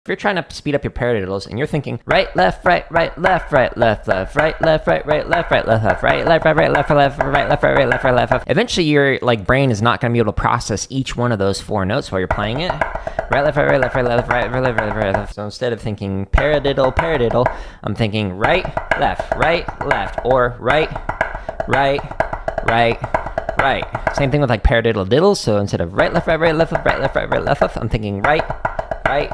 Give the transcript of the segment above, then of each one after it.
If you're trying to speed up your paradiddles and you're thinking right, left, right, right, left, right, left, left, right, left, right, right, left, right, left, left, right, left, right, right, left, left, right, left, right, right, left, right, left, eventually your like brain is not going to be able to process each one of those 4 notes while you're playing it. Right, left, right, right, left, right, left, right, right, left, right, right, left. So instead of thinking paradiddle, paradiddle, I'm thinking right, left, or right, right, right, right. Same thing with like paradiddle diddles. So instead of right, left, right, right, left, right, left, right, right, left, I'm thinking right, right,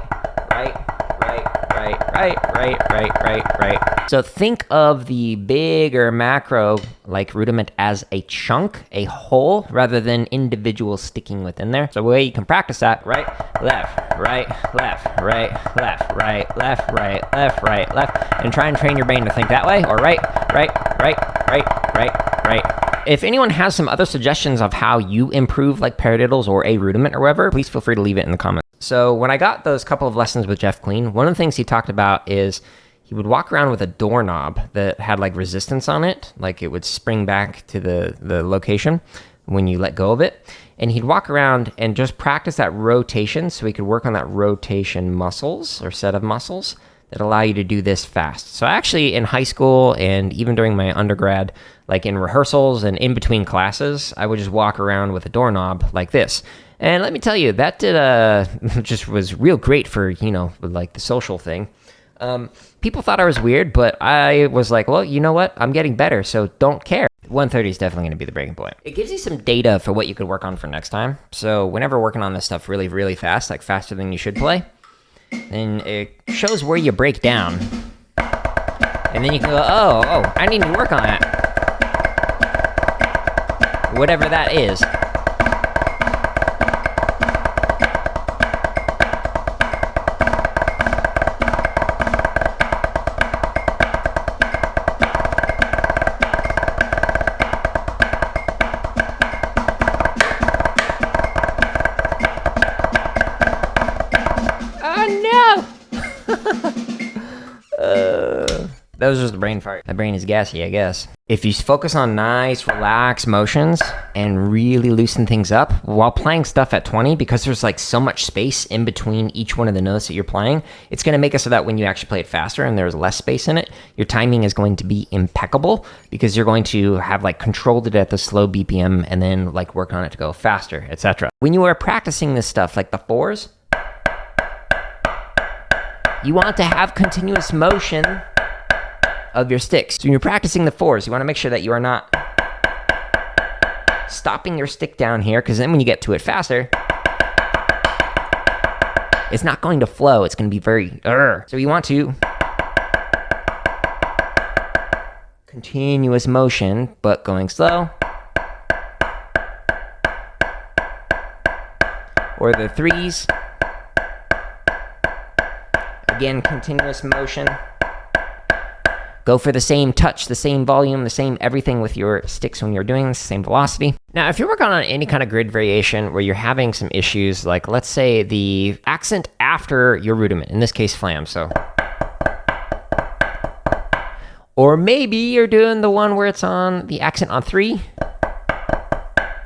right, right, right, right, right, right, right. So think of the big or macro like rudiment as a chunk, a whole, rather than individual sticking within there. So the way you can practice that, right, left, right, left, right, left, right, left, right, left, right, left, and try and train your brain to think that way, or right, right, right, right, right, right. If anyone has some other suggestions of how you improve like paradiddles or a rudiment or whatever, please feel free to leave it in the comments. So when I got those couple of lessons with Jeff Clean, one of the things he talked about is he would walk around with a doorknob that had like resistance on it, like it would spring back to the location when you let go of it. And he'd walk around and just practice that rotation so he could work on that rotation muscles or set of muscles that allow you to do this fast. So actually in high school and even during my undergrad, like in rehearsals and in between classes, I would just walk around with a doorknob like this. And let me tell you, that did just was real great for, you know, like the social thing. People thought I was weird, but I was like, well, you know what? I'm getting better, so don't care. 130 is definitely going to be the breaking point. It gives you some data for what you could work on for next time. So whenever working on this stuff really, really fast, like faster than you should play, then it shows where you break down. And then you can go, oh, I need to work on that. Whatever that is. That was just a brain fart. My brain is gassy, I guess. If you focus on nice, relaxed motions and really loosen things up while playing stuff at 20, because there's like so much space in between each one of the notes that you're playing, it's going to make it so that when you actually play it faster and there's less space in it, your timing is going to be impeccable because you're going to have like controlled it at the slow BPM and then like work on it to go faster, etc. When you are practicing this stuff, like the 4s, you want to have continuous motion of your sticks. So when you're practicing the 4s, you want to make sure that you are not stopping your stick down here, because then when you get to it faster, it's not going to flow. It's going to be very So you want to continuous motion, but going slow. Or the 3s. Again, continuous motion. Go for the same touch, the same volume, the same everything with your sticks when you're doing this, same velocity. Now, if you're working on any kind of grid variation where you're having some issues, like let's say the accent after your rudiment, in this case flam, so. Or maybe you're doing the one where it's on the accent on 3,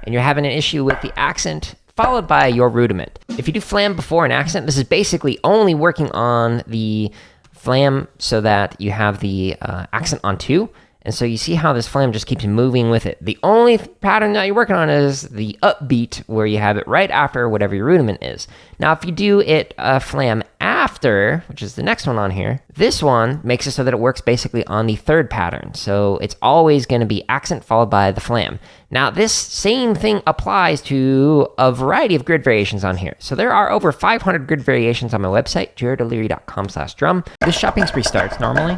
and you're having an issue with the accent followed by your rudiment. If you do flam before an accent, this is basically only working on the flam so that you have the accent on 2. And so you see how this flam just keeps moving with it. The only pattern that you're working on is the upbeat, where you have it right after whatever your rudiment is. Now, if you do it flam after, which is the next one on here, this one makes it so that it works basically on the 3rd pattern. So it's always going to be accent followed by the flam. Now, this same thing applies to a variety of grid variations on here. So there are over 500 grid variations on my website, jaredoleary.com/drum. This shopping spree starts normally,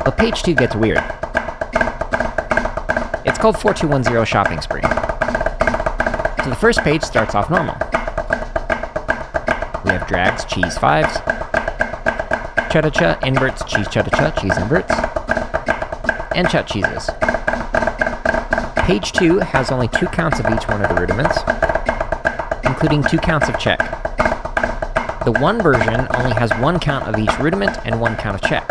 but page 2 gets weird. It's called 4210 shopping spree. So the first page starts off normal. We have drags, cheese 5s, cha-cha-cha, inverts, cheese cha-cha-cha, cheese inverts, and chat cheeses. Page 2 has only 2 counts of each one of the rudiments, including 2 counts of check. The 1 version only has 1 count of each rudiment and 1 count of check.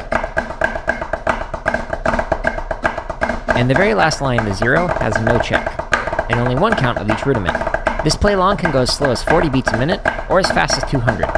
And the very last line, the 0, has no check, and only 1 count of each rudiment. This play along can go as slow as 40 beats a minute, or as fast as 200.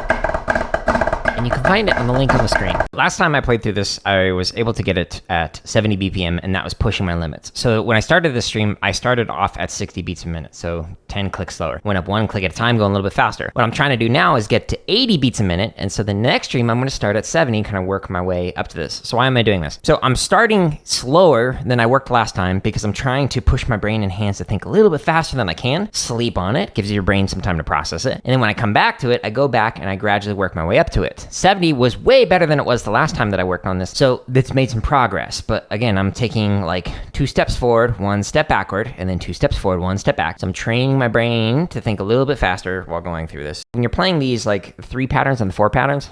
can find it on the link on the screen. Last time I played through this, I was able to get it at 70 BPM, and that was pushing my limits. So when I started this stream, I started off at 60 beats a minute, so 10 clicks slower. Went up 1 click at a time, going a little bit faster. What I'm trying to do now is get to 80 beats a minute, and so the next stream I'm gonna start at 70, kind of work my way up to this. So why am I doing this? So I'm starting slower than I worked last time because I'm trying to push my brain and hands to think a little bit faster than I can. Sleep on it, gives your brain some time to process it. And then when I come back to it, I go back and I gradually work my way up to it. 70 was way better than it was the last time that I worked on this. So it's made some progress. But again, I'm taking like 2 steps forward, 1 step backward, and then 2 steps forward, 1 step back. So I'm training my brain to think a little bit faster while going through this. When you're playing these like 3 patterns and 4 patterns,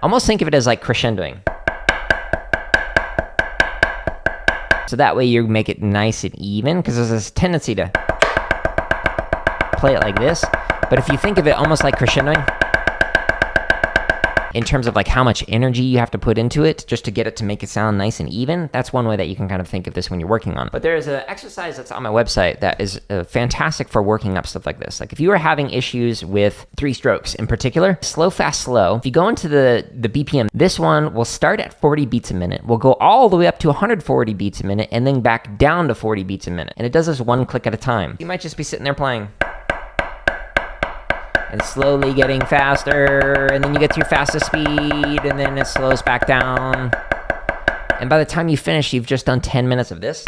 almost think of it as like crescendoing. So that way you make it nice and even, because there's this tendency to play it like this. But if you think of it almost like crescendoing, in terms of like how much energy you have to put into it just to get it to make it sound nice and even, that's one way that you can kind of think of this when you're working on it. But there is an exercise that's on my website that is fantastic for working up stuff like this. Like if you are having issues with 3 strokes in particular, slow, fast, slow, if you go into the BPM, this one will start at 40 beats a minute. We'll go all the way up to 140 beats a minute and then back down to 40 beats a minute. And it does this 1 click at a time. You might just be sitting there playing and slowly getting faster, and then you get to your fastest speed, and then it slows back down. And by the time you finish, you've just done 10 minutes of this.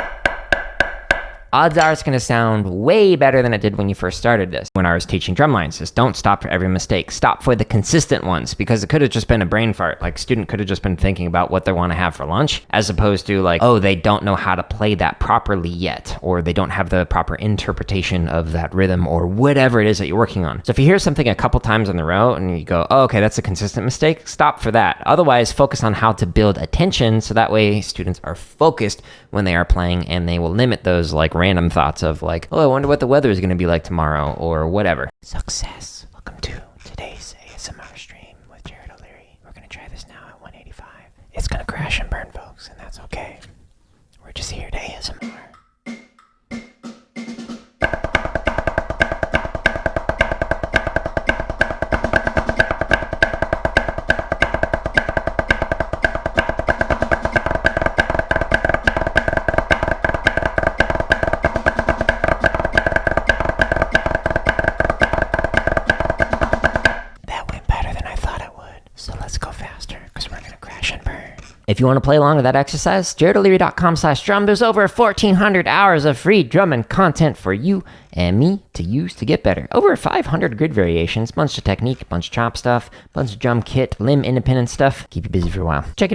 Odds are it's going to sound way better than it did when you first started this. When I was teaching drum lines, just don't stop for every mistake. Stop for the consistent ones, because it could have just been a brain fart. Like, student could have just been thinking about what they want to have for lunch, as opposed to like, oh, they don't know how to play that properly yet, or they don't have the proper interpretation of that rhythm, or whatever it is that you're working on. So if you hear something a couple times in a row and you go, oh, okay, that's a consistent mistake, stop for that. Otherwise, focus on how to build attention, so that way students are focused when they are playing, and they will limit those like random thoughts of like, oh, I wonder what the weather is going to be like tomorrow, or whatever. Success. Welcome to today's ASMR stream with Jared O'Leary. We're going to try this now at 185. It's going to crash and burn, folks, and that's okay. We're just here to ASMR. If you want to play along with that exercise, jaredoleary.com/drum. There's over 1,400 hours of free drumming content for you and me to use to get better. Over 500 grid variations, bunch of technique, bunch of chop stuff, bunch of drum kit, limb independent stuff. Keep you busy for a while. Check it out.